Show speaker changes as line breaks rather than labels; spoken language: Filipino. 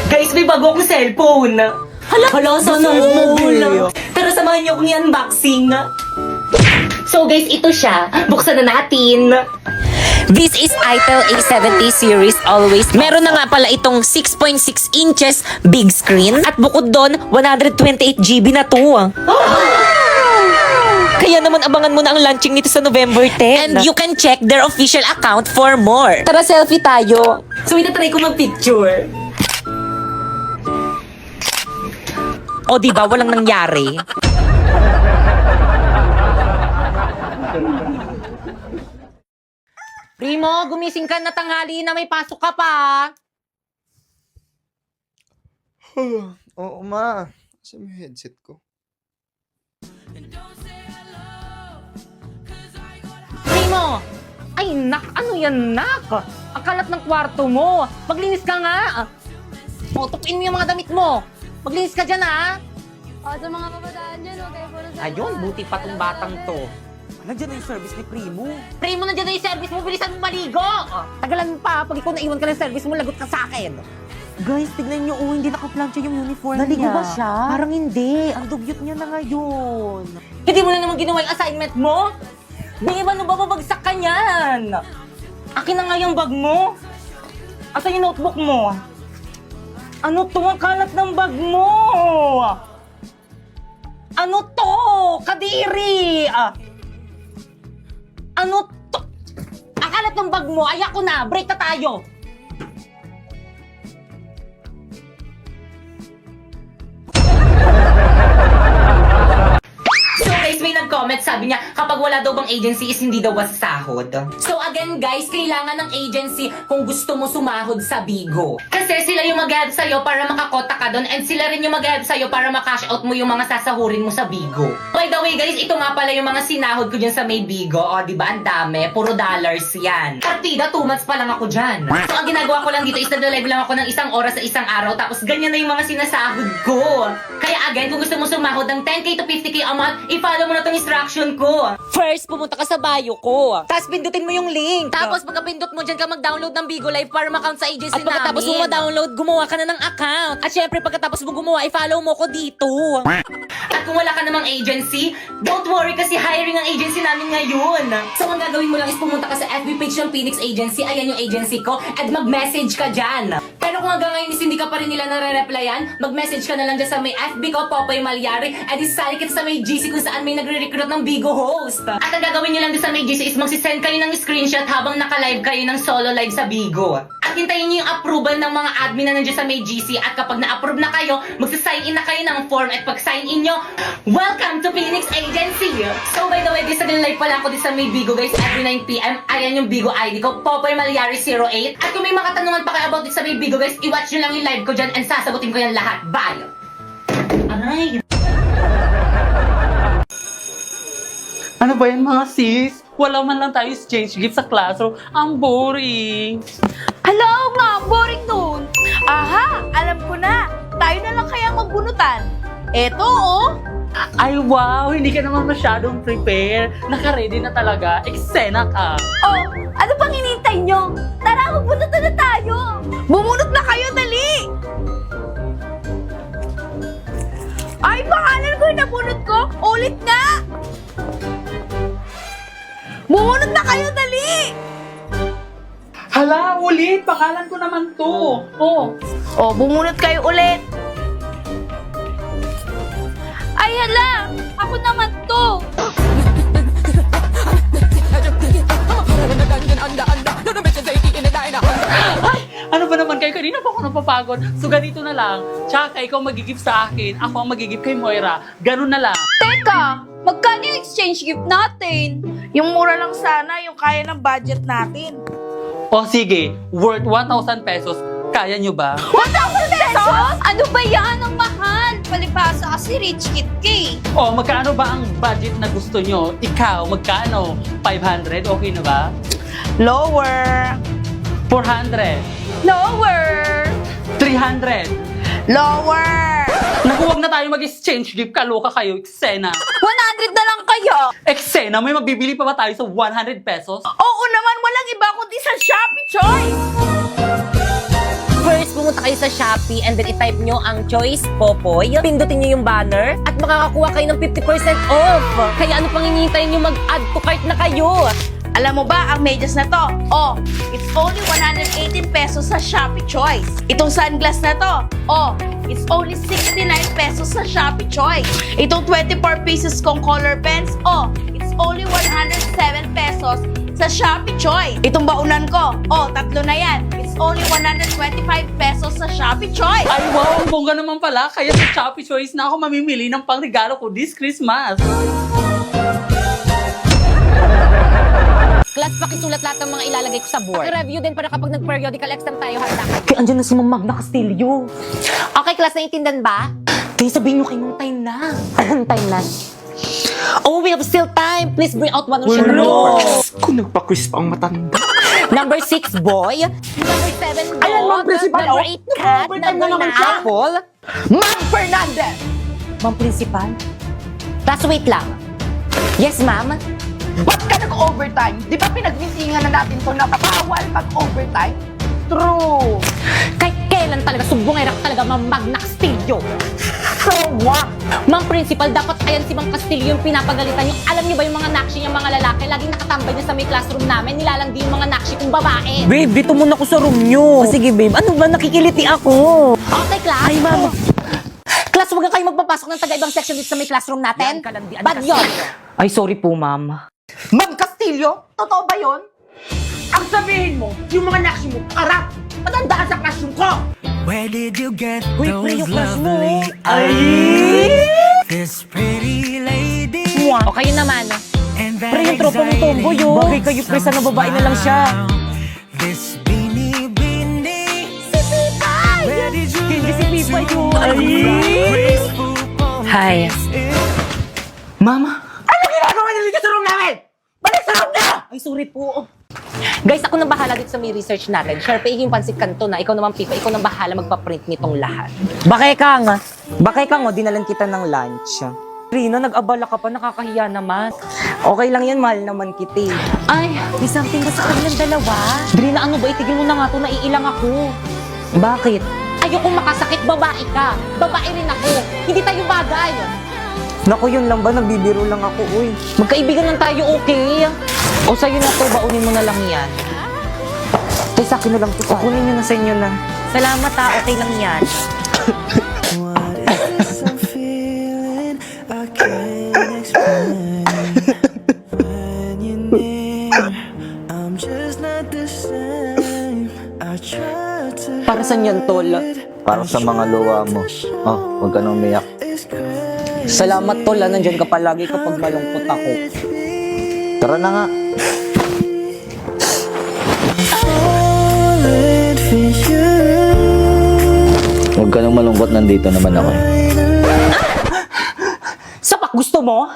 Guys, may bago akong cellphone. Hala, sana all. Tara, samahan niyo akong i-unboxing. So guys, ito siya. Buksan na natin.
This is Itel A70 series always. Meron na nga pala itong 6.6 inches big screen. At bukod doon, 128GB na to. Kaya naman abangan mo na ang launching nito sa November 10. And you can check their official account for more. Tara, selfie tayo.
So itatry ko mag-picture.
O diba, walang nangyari. Primo, gumising ka na, tanghali na, may pasok ka pa.
Oo, ma. Kasi may headset ko.
Primo! Ay, nak! Ano yan, nak? Ang kalat ng kwarto mo. Maglinis ka nga. O, tupuin mo yung mga damit mo. Maglinis ka dyan, ha?
Sa mga kabataan dyan, okay po na sa
Ayun, buti pa tong batang to.
Nandiyan na yung service ni Primo.
Primo, nandiyan na yung service mo. Bilisan mo maligo. Tagalan mo pa. Pag ikaw naiwan ka ng service mo, lagot ka sa akin.
Guys, tignan niyo, hindi nakaplansya yung uniform
Naligo
niya.
ba siya?
Parang hindi. Ang dugyot niya na ngayon.
Hindi mo na naman ginawa yung assignment mo? Di ba, ano ba babagsak ka niyan? Akin na nga yung bag mo. Asa yung notebook mo? Ano to? Ang kalat ng bag mo! Ano to? Kadiri! Ano to? Ang kalat ng bag mo! Ayak ko na! Break na tayo!
So guys, may nag-comment, sabi niya, kapag wala daw bang agency is hindi daw sahod. So again guys, kailangan ng agency kung gusto mo sumahod sa Bigo. Kasi sila yung mag-help sa'yo para makakota ka doon and sila rin yung mag-help sa'yo para makash out mo yung mga sasahurin mo sa Bigo. By the way guys, ito nga pala yung mga sinahod ko dyan sa may Bigo. O diba, ang dami, puro dollars yan. Partida, 2 months pa lang ako dyan. So ang ginagawa ko lang dito is nag-live lang ako ng 1 oras sa isang araw tapos ganyan na yung mga sinasahod ko. Kaya again, kung gusto mo sumahod ng 10k to 50k a month, i-follow mo na tong instruction ko.
First, pumunta ka sa bio ko. Tapos pindutin mo yung link. Tapos pagka-pindot mo dyan ka mag-download ng Bigo Live para ma-account sa agency namin. At pagkatapos mo ma-download, gumawa ka na ng account. At syempre, pagkatapos mo gumawa, i-follow mo ko dito.
At kung wala ka namang agency, don't worry kasi hiring ang agency namin ngayon. So ang gagawin mo lang is pumunta ka sa FB page ng Phoenix Agency, ayan yung agency ko, at mag-message ka dyan. Pero kung hanggang ngayon is hindi ka pa rin nila nare-replyan, mag-message ka na lang dyan sa may FB ko, Popoy Malyari, at isali kita sa may GC kung saan may nagre-recruit ng Bigo host. At ang gagawin nyo lang din sa may GC is magsisend kayo ng screenshot habang naka-live kayo ng solo live sa Bigo. At hintayin nyo yung approval ng mga admin na nandiyan sa may GC at kapag na-approve na kayo, magsa-sign in na kayo ng form at pag sign in nyo, welcome to Phoenix Agency! So by the way guys, nag-live pala ako din sa may Bigo guys every 9pm. Ayan yung Bigo ID ko, Popoy Malyari 08. At kung may mga katanungan pa kayo about this sa may Bigo guys, i-watch nyo lang yung live ko dyan and sasagutin ko yan lahat. Bye! Aray!
Ano ba yan mga sis? Wala man lang tayo exchange gift sa classroom. Ang boring.
Hello nga, boring nun. Aha, alam ko na. Tayo na lang kaya magbunutan. Eto, oh.
Ay wow, hindi ka naman masyadong prepare. Naka-ready na talaga. Eksena ka.
Oh, ano pang hinintay nyo? Tara, magbunutan na tayo. Bumunot na kayo, dali. Ay, pangalan ko yung nabunot ko. Ulit nga. Bumunot na kayo, dali.
Hala, ulit. Pangalan ko naman to. Oh.
Oh, bumunot kayo ulit. Ay, hala! Ako naman to!
Ay, ano ba naman kayo? Kanina pa ako napapagod. So ganito na lang. Tsaka ikaw magigip sa akin. Ako ang magigip kay Moira. Ganun na lang.
Teka! Magkano yung exchange gift natin? Yung mura lang sana, yung kaya ng budget natin.
O sige, worth 1,000 pesos. Kaya nyo ba?
1,000 pesos? Ano ba yan? Ang mahal! Palibasa kasi rich kid ka eh.
O magkano ba ang budget na gusto nyo? Ikaw, magkano? 500? Okay na ba?
Lower!
400?
Lower!
300?
Lower!
Naku, wag na tayo mag-exchange gift. Kaloka kayo, eksena.
100 na lang kayo!
Eksena, may magbibili pa ba tayo sa 100 pesos?
Oo naman, walang iba kundi sa Shopee Choice!
First, pumunta kayo sa Shopee and then i-type nyo ang choice Popoy. Pindutin nyo yung banner at makakakuha kayo ng 50% off. Kaya ano pang hinihintay nyo, mag-add to cart na kayo.
Alam mo ba ang medyas na to? Oh, it's only 118 pesos sa Shopee Choice. Itong sunglass na to, oh, it's only 69 pesos sa Shopee Choice. Itong 24 pieces kong color pens, oh, it's only 107 pesos sa Shopee Choice. Itong baunan ko, oh, 3 na yan. It's only 125 pesos sa Shopee Choice.
Ay, wow, ang bongga naman pala. Kaya sa Shopee Choice na ako mamimili ng pangregalo ko this Christmas.
Class, pakisulat lahat ng mga ilalagay ko sa board. I-review din para kapag nag-periodical exam tayo, handa kayo. Kaya andyan na si Ma'am Magna Castillo. Okay, class, naiintindihan ba? Kaya sabihin nyo kay Ma'am time na. Anong time na? Oh, we have still time. Please bring out one of your numbers.
Kung nagpa-quiz pa ang matanda.
Number 6, boy. Number 7,
Ayan, Ma'am Principal,
Number
oh.
8, cat.
Nag-overtime
Number
na naman
9,
siya.
apple.
Ma'am Fernandez!
Ma'am Principal. Class, wait lang. Yes, ma'am.
Ba't ka nag-overtime? Di ba pinagmitingan na natin itong napapawal mag-overtime? True!
Kahit kailan talaga, sumbongera ka talaga, Ma'am Magna Castillo.
So what?
Ma'am Principal, dapat ayan si Ma'am Castillo yung pinapagalitan yung alam niyo ba yung mga nakshi niyang mga lalaki, laging nakatambay niya sa may classroom namin, nilalandi yung mga nakshi kong babae.
Babe, dito muna ako sa room nyo. Sige, babe. Ano ba? Nakikiliti ako.
Okay, class.
Ay, ma'am.
Class, huwag kayo magpapasok ng taga-ibang section dito sa may classroom natin.
Yan, kalandian
Bad
kasi.
yun.
Ay, sorry po, ma'am. Ma'am Castillo? Totoo ba yun? Ang sabihin mo, yung mga nakshi mo, karap! Matanda ka sa classroom ko!
Where did you get
Uy, pre, yung
those
crush mo.
lovely
Ay!
This pretty lady
O kayo naman.
and that
Pre, yung tropa mo tomboy, yun. Bagay kayo, pre, sana babae na lang siya.
This beanie beanie. Where did you
Hindi si
learn
Pipa
to
yun.
rock
Ay!
graceful pose?
Hi.
Mama, ano ginagawa niyo dito sa room namin? Balik sa room na! Ay, sorry po.
Guys, ako nang bahala dito sa may research natin. Sharpay yung pansit kanto na. Ikaw naman, Pipa. Ikaw nang bahala magpa-print nitong lahat.
Bakay kang, dinalan kita ng lunch. Rina, nag-abala ka pa, nakakahiya naman. Okay lang yan, mahal naman kita.
Ay, may something ba sa kanilang dalawa?
Rina, ano ba? Itigil mo na nga to, naiilang ako. Bakit?
Ayoko makasakit, babae ka. Babae rin ako. Hindi tayo bagay.
Naku, yun lang ba? Nagbibiro lang ako, uy.
Magkaibigan lang tayo, okay?
O sa'yo na to, baunin mo na lang yan. Tay, sa akin na lang to. Kukunin nyo na sa inyo na.
Salamat ha, okay lang yan.
What is this I'm feeling? I can't explain. When you're near, I'm just not the same. I try to
Para saan yan, tol?
Para sa mga luwa mo. Oh, huwag ka nang umiyak.
crazy.
Salamat, tol. Nandyan ka palagi kapag malungkot ako.
Tara na nga.
Falling for you.
Huwag ka nang malungkot, nandito naman ako.
Sapak, gusto mo?